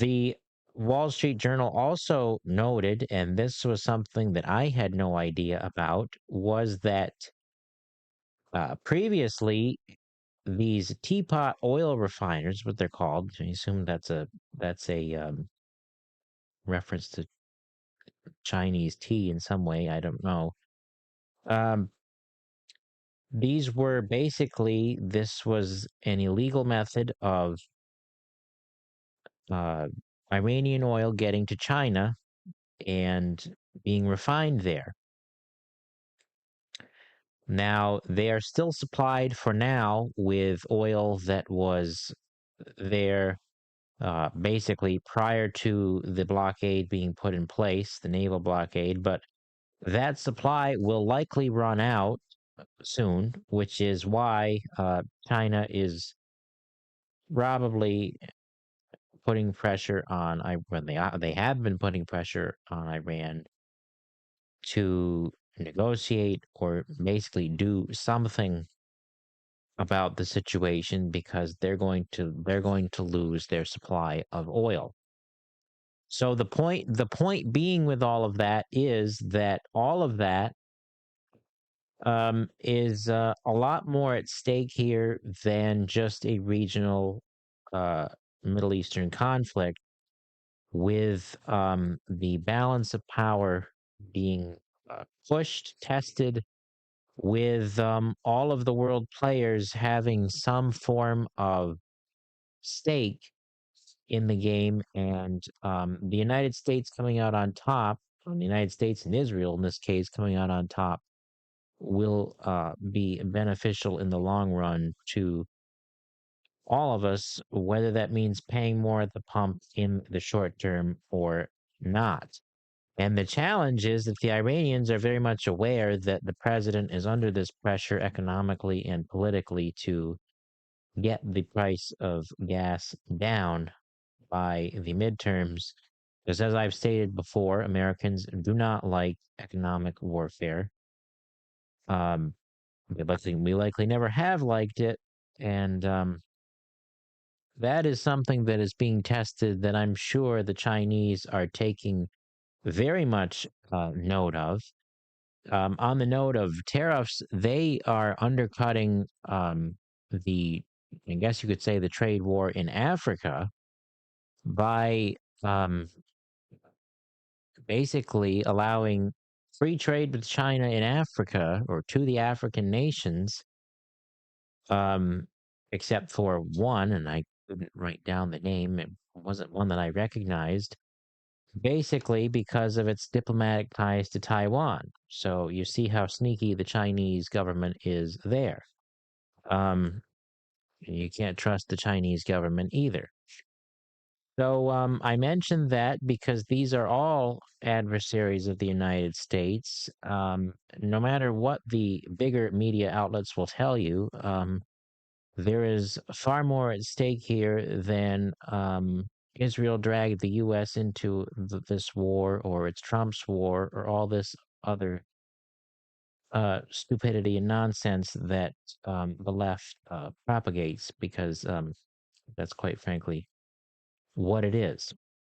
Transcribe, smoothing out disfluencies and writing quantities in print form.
The Wall Street Journal also noted, and this was something that I had no idea about, was that previously these teapot oil refiners, what they're called, I assume that's a reference to Chinese tea in some way. I don't know. Um, these were basically this was an illegal method of uh, Iranian oil getting to China and being refined there. Now, they are still supplied for now with oil that was there basically prior to the blockade being put in place, the naval blockade, but that supply will likely run out soon, which is why China is probably putting pressure on Iran. They have been putting pressure on Iran to negotiate or basically do something about the situation because they're going to lose their supply of oil. So the point being with all of that is that all of that is a lot more at stake here than just a regional uh, Middle Eastern conflict, with the balance of power being pushed, tested, with all of the world players having some form of stake in the game, and the United States coming out on top, the United States and Israel in this case coming out on top, will be beneficial in the long run to all of us, whether that means paying more at the pump in the short term or not. And the challenge is that the Iranians are very much aware that the president is under this pressure economically and politically to get the price of gas down by the midterms. Because as I've stated before, Americans do not like economic warfare. Um, we likely never have liked it, and that is something that is being tested that I'm sure the Chinese are taking very much note of. On the note of tariffs, they are undercutting the, I guess you could say, the trade war in Africa by um, basically allowing free trade with China in Africa or to the African nations, um, except for one, and I couldn't write down the name. It wasn't one that I recognized, basically because of its diplomatic ties to Taiwan. So you see how sneaky the Chinese government is there. Um, you can't trust the Chinese government either. So I mentioned that because these are all adversaries of the United States. No matter what the bigger media outlets will tell you, there is far more at stake here than Israel dragged the U.S. into this war, or it's Trump's war, or all this other stupidity and nonsense that the left propagates, because that's quite frankly what it is.